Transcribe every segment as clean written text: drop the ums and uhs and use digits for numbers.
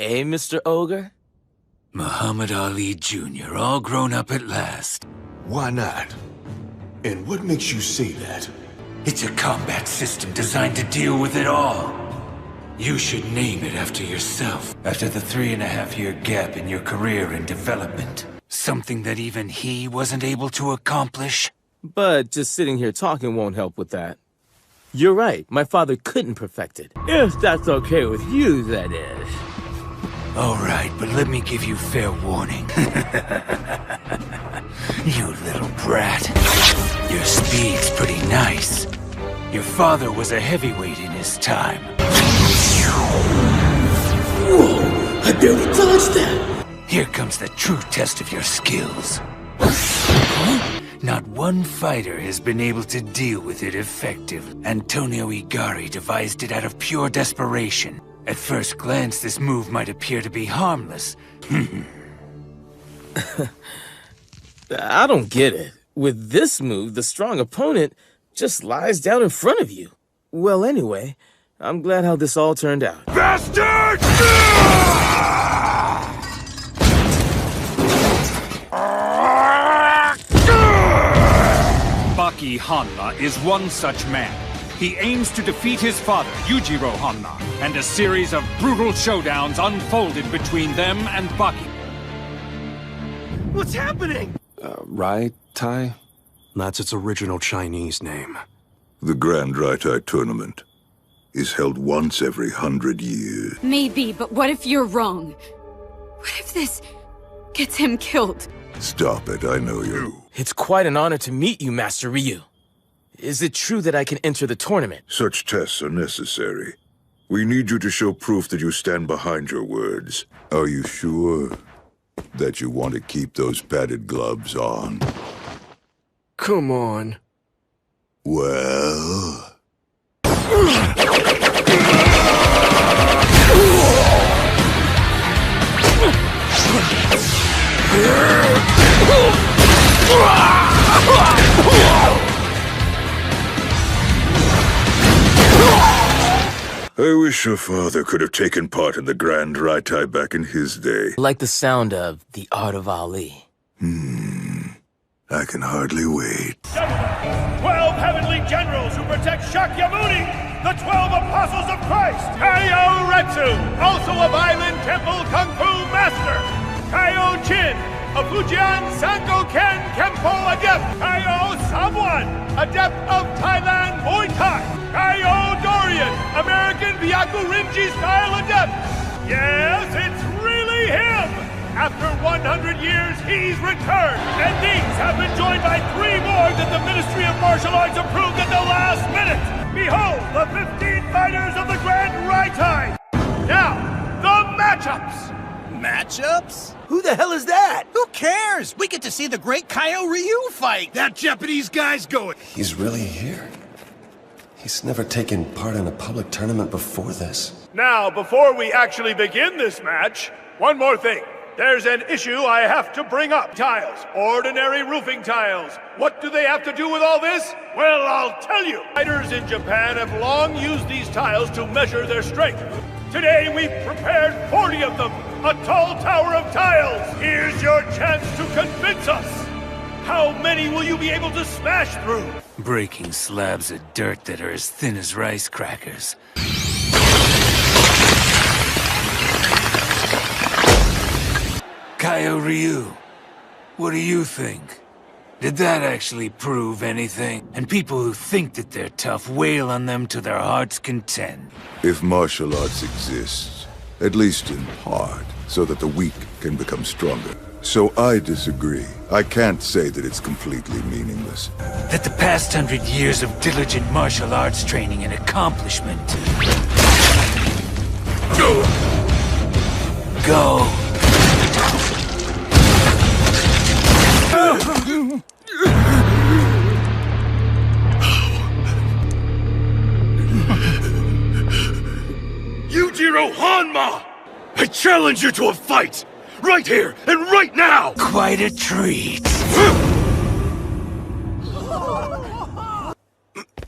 Eh, Mr. Ogre? Muhammad Ali Jr., all grown up at last. Why not? And what makes you say that? It's a combat system designed to deal with it all. You should name it after yourself, after the 3.5-year gap in your career and development. Something that even he wasn't able to accomplish. But just sitting here talking won't help with that. You're right, my father couldn't perfect it. If that's okay with you, that is. All right, but let me give you fair warning. You little brat. Your speed's pretty nice. Your father was a heavyweight in his time. Whoa! I barely dodged that! Here comes the true test of your skills. Not one fighter has been able to deal with it effectively. Antonio Igari devised it out of pure desperation. At first glance, this move might appear to be harmless. I don't get it. With this move, the strong opponent just lies down in front of you. Well, anyway, I'm glad how this all turned out. Bastard! Baki Hanma is one such man. He aims to defeat his father, Yujiro Hanma, and a series of brutal showdowns unfolded between them and Baki. What's happening? Raitai? That's its original Chinese name. The Grand Raitai Tournament is held once every 100 years. Maybe, but what if you're wrong? What if this gets him killed? Stop it, I know you. It's quite an honor to meet you, Master Ryu. Is it true that I can enter the tournament? Such tests are necessary. We need you to show proof that you stand behind your words. Are you sure that you want to keep those padded gloves on? Come on. Well... I wish your father could have taken part in the Grand Raitai back in his day. Like the sound of The Art of Ali. I can hardly wait. 12 heavenly generals who protect Shakyamuni, the 12 apostles of Christ. Kaiou Retsu, also a Violin Temple Kung Fu master. Kaiou Jin, a Fujian Sangoken Kempo adept. Kaiou Samwan, adept of Thailand Muay Thai. Kaiou Dorian, American Byakurinji style adept. Yes, it's really him. After 100 years, he's returned. And these have been joined by 3 more that the Ministry of Martial Arts approved at the last minute. Behold, the 15 fighters of the Grand Raitai. Now, the matchups. Matchups? Who the hell is that? Who cares? We get to see the great Kaiou Ryu fight. That Japanese guy's going. He's really here. He's never taken part in a public tournament before this. Now, before we actually begin this match, one more thing. There's an issue I have to bring up. Tiles. Ordinary roofing tiles. What do they have to do with all this? Well, I'll tell you. Fighters in Japan have long used these tiles to measure their strength. Today, we've prepared 40 of them. A tall tower of tiles. Here's your chance to convince us. How many will you be able to smash through? Breaking slabs of dirt that are as thin as rice crackers. Kaiou Ryu, what do you think? Did that actually prove anything? And people who think that they're tough wail on them to their heart's content. If martial arts exists, at least in part, so that the weak can become stronger. So I disagree. I can't say that it's completely meaningless. That the past 100 years of diligent martial arts training and accomplishment... Go! Yujiro Hanma! I challenge you to a fight! Right here and right now! Quite a treat.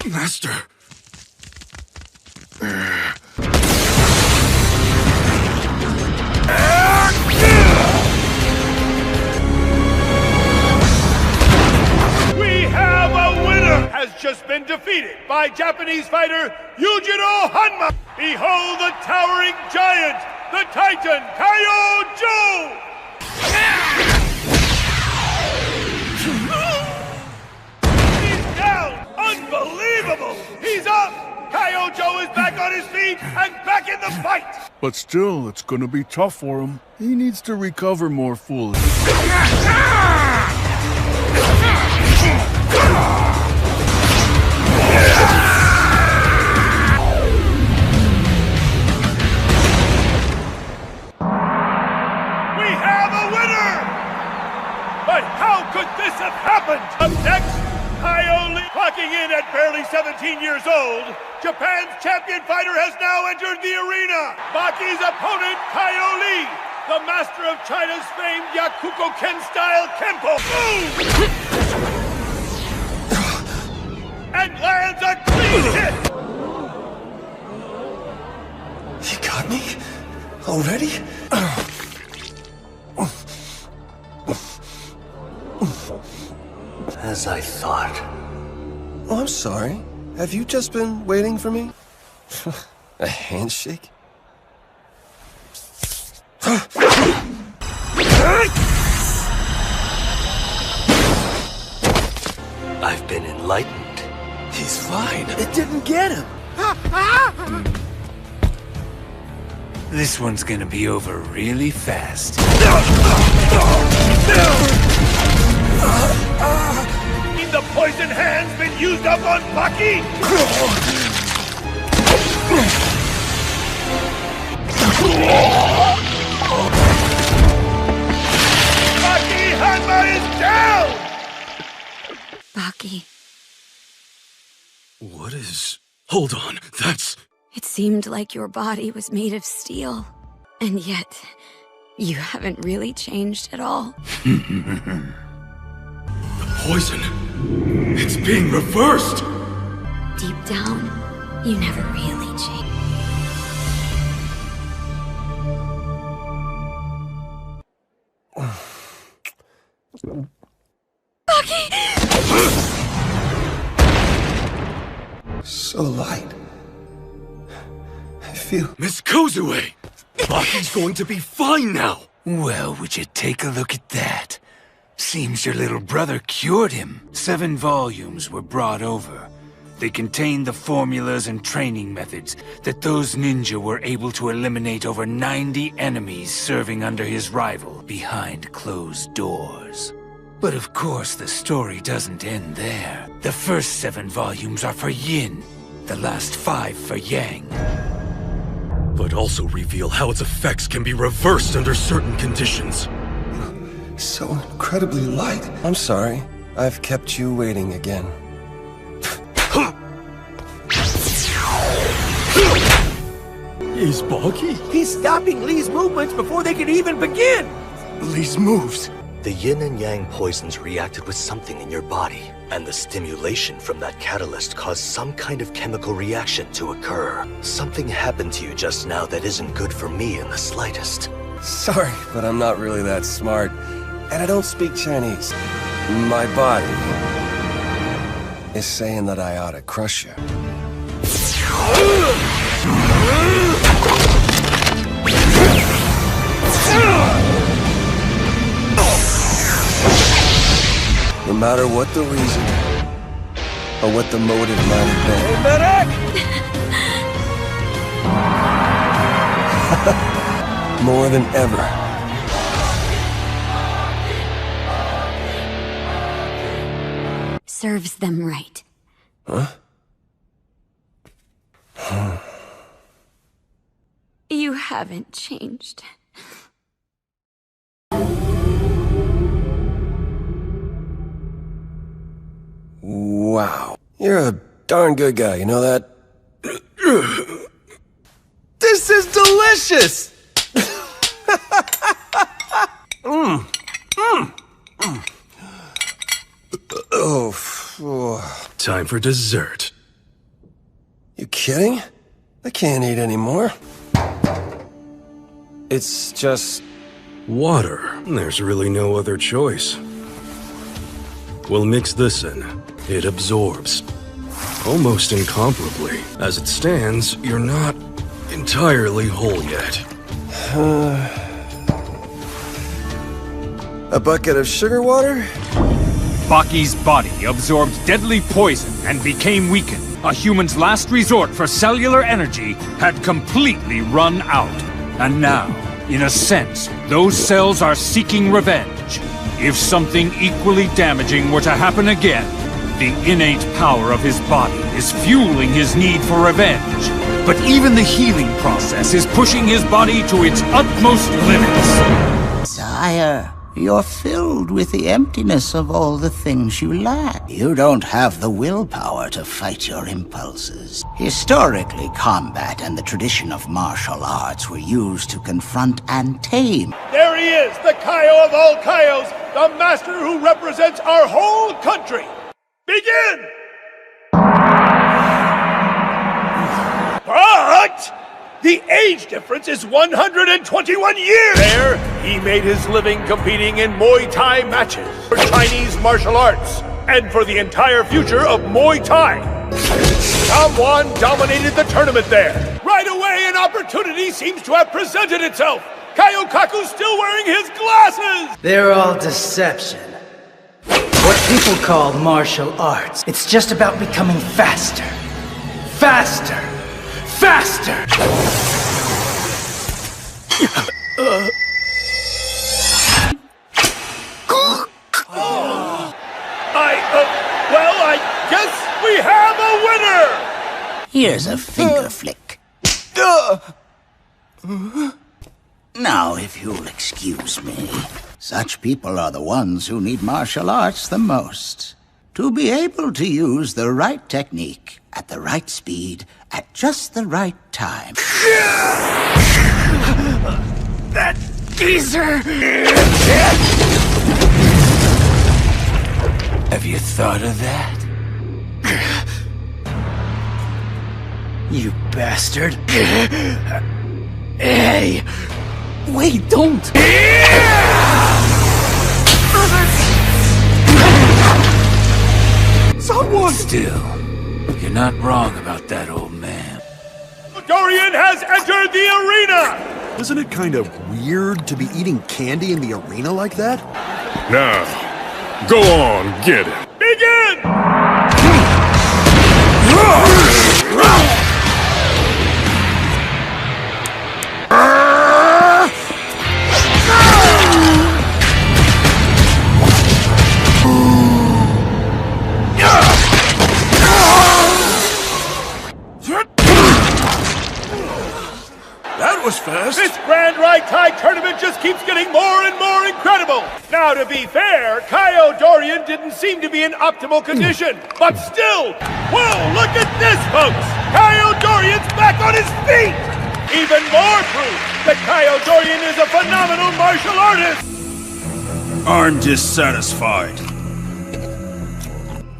Master. defeated by Japanese fighter Yujiro Hanma. Behold the towering giant, the Titan Kaiou! He's down! Unbelievable! He's up! Kaiou is back on his feet and back in the fight! But still, it's gonna be tough for him. He needs to recover more fully. But how could this have happened? Up next, Kaiou clocking in at barely 17 years old. Japan's champion fighter has now entered the arena. Baki's opponent, Kaiou Lee, the master of China's famed Yakuko Ken style Kempo. Boom! And lands a clean hit. You got me? Already? As I thought. Oh, I'm sorry. Have you just been waiting for me? A handshake? I've been enlightened. He's fine. It didn't get him. This one's gonna be over really fast. The poison hand's been used up on Baki! Baki Hanma is down! Baki. What is... Hold on, that's... It seemed like your body was made of steel. And yet, you haven't really changed at all. Poison. It's being reversed! Deep down, you never really changed. Baki! So light. I feel... Miss Kozue! Baki's going to be fine now! Well, would you take a look at that? Seems your little brother cured him. 7 volumes were brought over. They contained the formulas and training methods that those ninja were able to eliminate over 90 enemies serving under his rival behind closed doors. But of course, the story doesn't end there. The first 7 volumes are for Yin, the last 5 for Yang. But also reveal how its effects can be reversed under certain conditions. So incredibly light. I'm sorry. I've kept you waiting again. Is Baki? He's stopping Lee's movements before they can even begin! Lee's moves. The yin and yang poisons reacted with something in your body, and the stimulation from that catalyst caused some kind of chemical reaction to occur. Something happened to you just now that isn't good for me in the slightest. Sorry, but I'm not really that smart. And I don't speak Chinese. My body is saying that I ought to crush you. No matter what the reason, or what the motive might have been. Hey, medic! More than ever. Serves them right. Huh? You haven't changed. Wow. You're a darn good guy, you know that? This is delicious! Time for dessert. You kidding? I can't eat anymore. It's just... water. There's really no other choice. We'll mix this in. It absorbs. Almost incomparably. As it stands, you're not entirely whole yet. A bucket of sugar water? Baki's body absorbed deadly poison and became weakened. A human's last resort for cellular energy had completely run out. And now, in a sense, those cells are seeking revenge. If something equally damaging were to happen again, the innate power of his body is fueling his need for revenge. But even the healing process is pushing his body to its utmost limits. Sire, you're filled with the emptiness of all the things you lack. You don't have the willpower to fight your impulses. Historically, combat and the tradition of martial arts were used to confront and tame. There he is, the Kaiou of all Kaious, the master who represents our whole country. Begin! But the age difference is 121 years! There, he made his living competing in Muay Thai matches for Chinese martial arts and for the entire future of Muay Thai. Someone dominated the tournament there. Right away, an opportunity seems to have presented itself. Kaiokaku's still wearing his glasses! They're all deception. What people call martial arts. It's just about becoming faster. Faster! Faster! Well, I guess we have a winner! Here's a finger flick. Now, if you'll excuse me, such people are the ones who need martial arts the most. To be able to use the right technique, at the right speed, at just the right time. That geezer! Have you thought of that? You bastard. Hey! Wait, don't! Someone! Still, you're not wrong about that, old man. Dorian has entered the arena! Isn't it kind of weird to be eating candy in the arena like that? Now, go on, get it. Begin! That was fast. This Grand Raitai Tournament just keeps getting more and more incredible. Now, to be fair, Kaiou Dorian didn't seem to be in optimal condition. But still, whoa, look at this, folks! Kaiou Dorian's back on his feet! Even more proof that Kaiou Dorian is a phenomenal martial artist! I'm dissatisfied.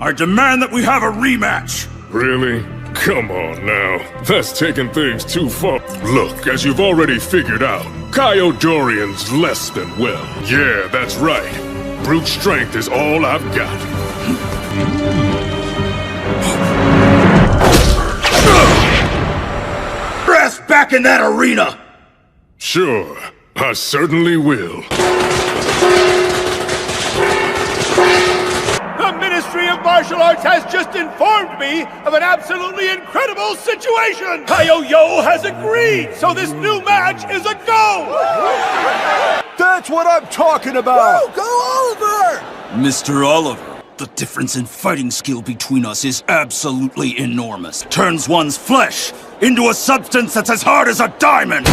I demand that we have a rematch. Really? Come on now. That's taking things too far. Look, as you've already figured out, Kaiou Dorian's less than well. Yeah, that's right. Brute strength is all I've got. Press back in that arena! Sure, I certainly will. The Ministry of Martial Arts has just informed me of an absolutely incredible situation! Kaiou has agreed, so this new match is a go! That's what I'm talking about! Whoa, go Oliver! Mr. Oliver, the difference in fighting skill between us is absolutely enormous. Turns one's flesh into a substance that's as hard as a diamond!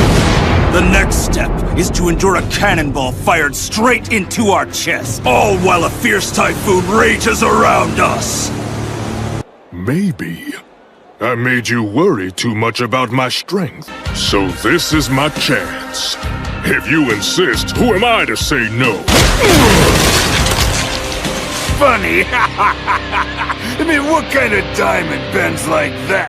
The next step is to endure a cannonball fired straight into our chest, all while a fierce typhoon rages around us! Maybe I made you worry too much about my strength. So this is my chance. If you insist, who am I to say no? Funny! I mean, what kind of diamond bends like that?